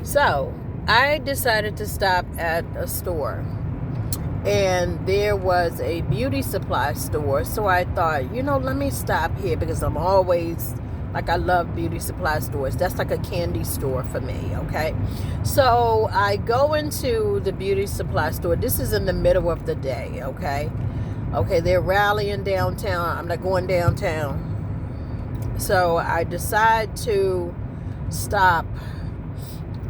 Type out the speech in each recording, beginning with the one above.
So I decided to stop at a store, and there was a beauty supply store. So I thought, let me stop here because I'm always like, I love beauty supply stores. That's like a candy store for me, okay? So I go into the beauty supply store. This is in the middle of the day, okay? Okay, they're rallying downtown. I'm not going downtown. So I decide to stop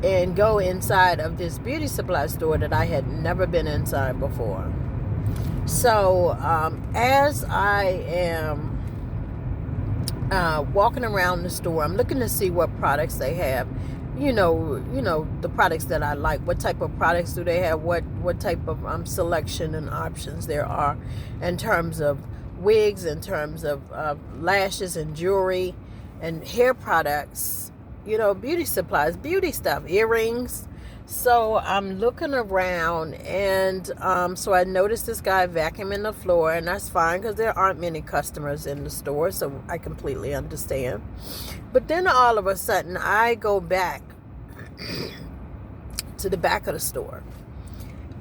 and go inside of this beauty supply store that I had never been inside before. So as I am walking around the store, I'm looking to see what products they have. The products that I like. What type of products do they have? What type of selection and options there are in terms of wigs, in terms of lashes and jewelry and hair products. Beauty supplies, beauty stuff, earrings. So I'm looking around, and so I noticed this guy vacuuming the floor, and that's fine because there aren't many customers in the store, so I completely understand. But then all of a sudden, I go back to the back of the store,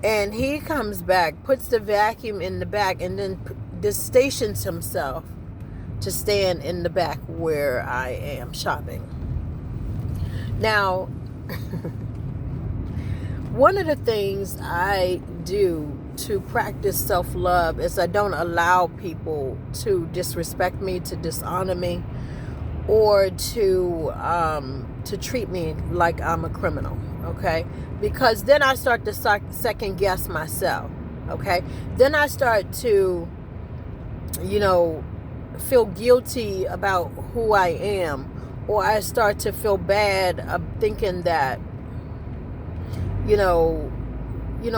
and he comes back, puts the vacuum in the back, and then just stations himself to stand in the back where I am shopping. Now, one of the things I do to practice self-love is I don't allow people to disrespect me, to dishonor me, or to treat me like I'm a criminal, okay? Because then I start to second guess myself, okay? Then I start to, feel guilty about who I am, or I start to feel bad of thinking that,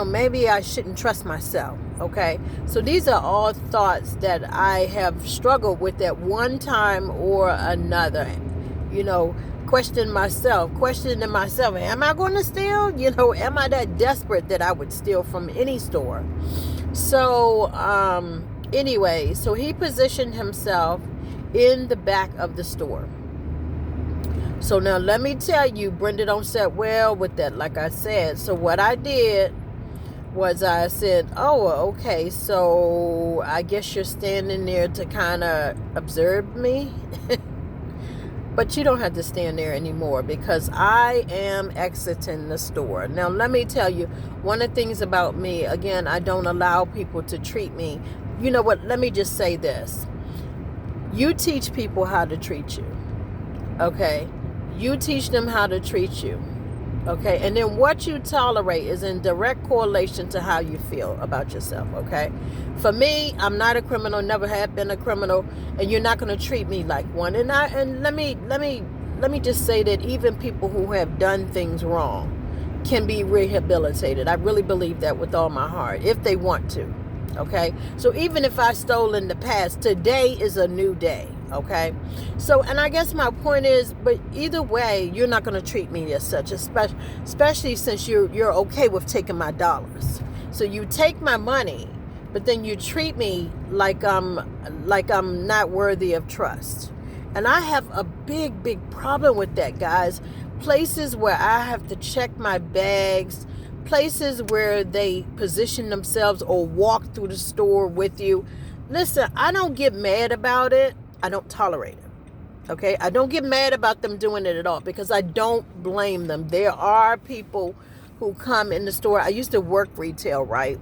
maybe I shouldn't trust myself, okay? So these are all thoughts that I have struggled with at one time or another, questioning myself, am I going to steal? Am I that desperate that I would steal from any store? So, anyway, so he positioned himself in the back of the store. So now let me tell you, Brenda don't sit well with that, like I said. So what I did was I said, oh, okay, so I guess you're standing there to kind of observe me. But you don't have to stand there anymore because I am exiting the store. Now let me tell you, one of the things about me, again, I don't allow people to treat me. You know what? Let me just say this. You teach people how to treat you, okay? You teach them how to treat you, okay? And then what you tolerate is in direct correlation to how you feel about yourself, okay? For me, I'm not a criminal, never have been a criminal, and you're not going to treat me like one. And let me just say that even people who have done things wrong can be rehabilitated. I really believe that with all my heart, if they want to, okay? So even if I stole in the past, today is a new day. Okay, so, and I guess my point is, but either way, you're not going to treat me as such, especially since you're okay with taking my dollars. So you take my money, but then you treat me like I'm not worthy of trust. And I have a big problem with that, guys. Places where I have to check my bags, places where they position themselves or walk through the store with you. Listen, I don't get mad about it. I don't tolerate it, okay? I don't get mad about them doing it at all because I don't blame them. There are people who come in the store. I used to work retail, right?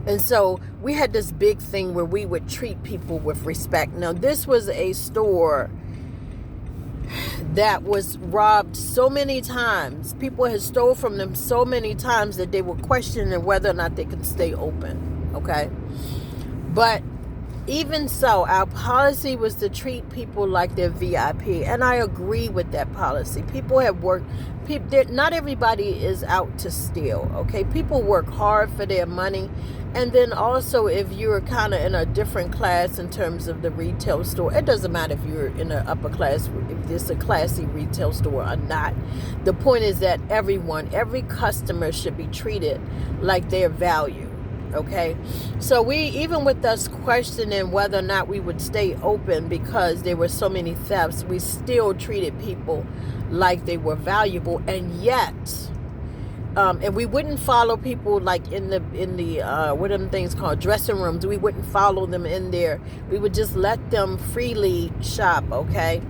And so we had this big thing where we would treat people with respect. Now, this was a store that was robbed so many times. People had stole from them so many times that they were questioning whether or not they could stay open, okay? But even so, our policy was to treat people like they're VIP, and I agree with that policy. People have worked. Not everybody is out to steal, okay? People work hard for their money, and then also if you're kind of in a different class in terms of the retail store, it doesn't matter if you're in an upper class, if it's a classy retail store or not. The point is that every customer should be treated like they're valued. Okay, so we, even with us questioning whether or not we would stay open because there were so many thefts, we still treated people like they were valuable. And yet, and we wouldn't follow people like in the what are them things called, dressing rooms. We wouldn't follow them in there. We would just let them freely shop. Okay,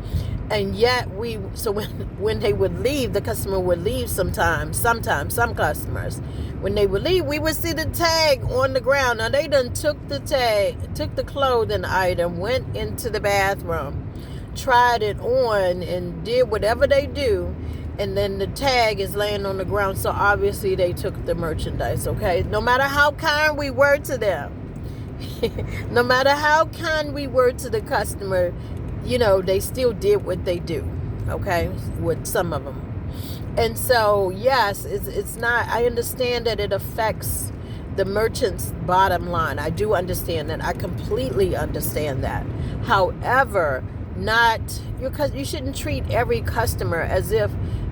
and yet so when they would leave, the customer would leave sometimes some customers, when they would leave, we would see the tag on the ground. Now they done took the clothing item, went into the bathroom, tried it on, and did whatever they do, and then the tag is laying on the ground. So obviously they took the merchandise. Okay, no matter how kind we were to them, no matter how kind we were to the customer, they still did what they do. Okay, with some of them. And so, yes, it's not, I understand that it affects the merchant's bottom line. I do understand that. I completely understand that. However, you shouldn't treat every customer as if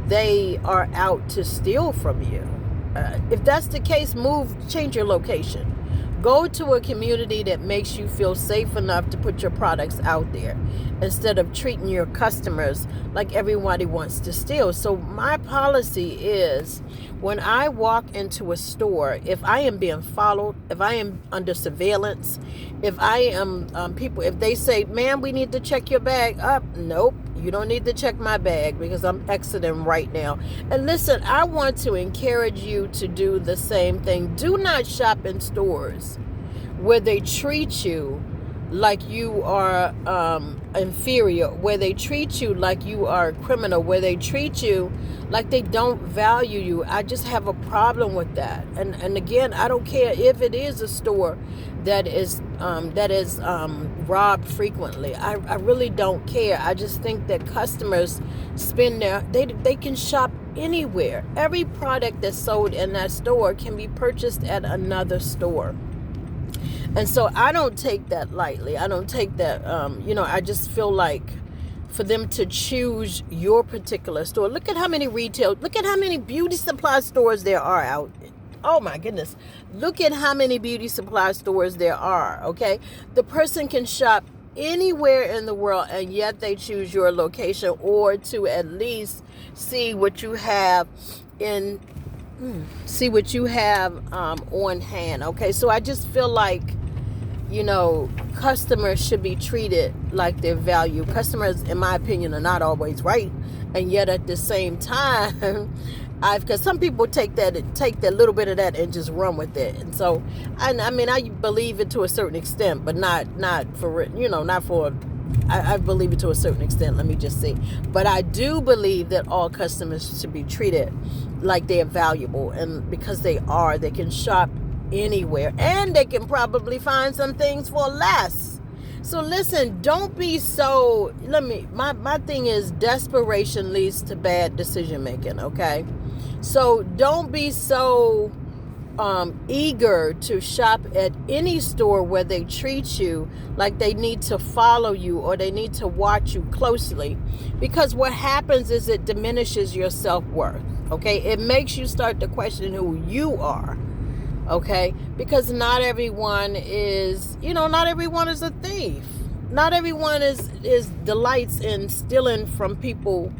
they are out to steal from you. If that's the case, change your location. Go to a community that makes you feel safe enough to put your products out there, instead of treating your customers like everybody wants to steal. So my policy is, when I walk into a store, if I am being followed, if I am under surveillance, if I am if they say, "Ma'am, we need to check your bag," nope, you don't need to check my bag because I'm exiting right now. And listen, I want to encourage you to do the same thing. Do not shop in stores where they treat you like you are inferior, where they treat you like you are a criminal, where they treat you like they don't value you. I just have a problem with that. And again, I don't care if it is a store that is robbed frequently. I really don't care. I just think that customers they can shop anywhere. Every product that's sold in that store can be purchased at another store. And so I don't take that lightly. I don't take that, I just feel like for them to choose your particular store. Look at how many beauty supply stores there are out. Oh my goodness. Look at how many beauty supply stores there are, okay? The person can shop anywhere in the world, and yet they choose your location, or to at least see what you have on hand. Okay, so I just feel like customers should be treated like they're valued. Customers, in my opinion, are not always right, and yet at the same time, because some people take that little bit of that and just run with it. And so, I believe it to a certain extent, but not for I believe it to a certain extent. Let me just say, but I do believe that all customers should be treated like they are valuable, and because they can shop anywhere, and they can probably find some things for less. So listen, don't be so, my thing is, desperation leads to bad decision making. Okay, so don't be so eager to shop at any store where they treat you like they need to follow you or they need to watch you closely, because what happens is it diminishes your self-worth. Okay, it makes you start to question who you are. Okay, because not everyone is a thief. Not everyone is delights in stealing from people,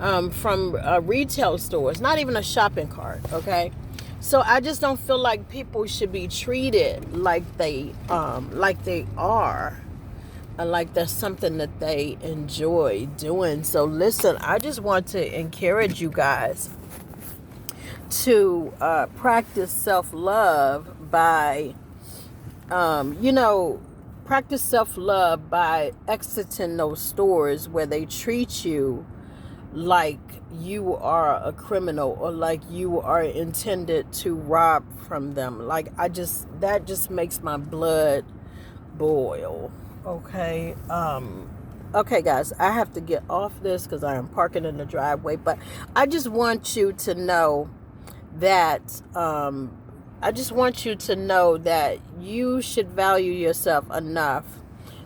from retail stores, not even a shopping cart. Okay, so I just don't feel like people should be treated like they are, like that's something that they enjoy doing. So listen, I just want to encourage you guys to practice self-love by exiting those stores where they treat you like you are a criminal, or like you are intended to rob from them. Like, that just makes my blood boil. Okay. Okay, guys, I have to get off this because I am parking in the driveway, but I just want you to know that you should value yourself enough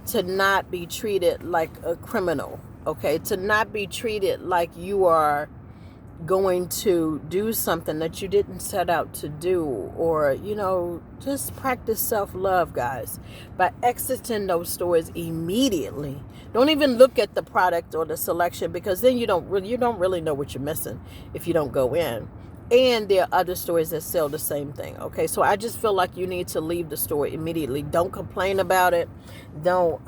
to not be treated like a criminal. Okay, to not be treated like you are going to do something that you didn't set out to do, or just practice self-love, guys, by exiting those stores immediately. Don't even look at the product or the selection, because then you don't really know what you're missing if you don't go in. And there are other stores that sell the same thing. Okay, so I just feel like you need to leave the store immediately. Don't complain about it. Don't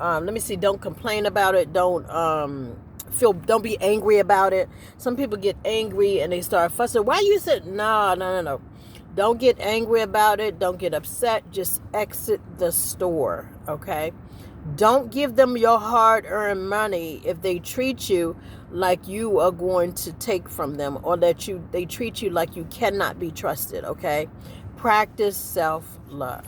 complain about it. Don't be angry about it. Some people get angry and they start fussing. Why you said no. Don't get angry about it. Don't get upset. Just exit the store. Okay. Don't give them your hard-earned money if they treat you like you are going to take from them, or that they treat you like you cannot be trusted. Okay. Practice self-love.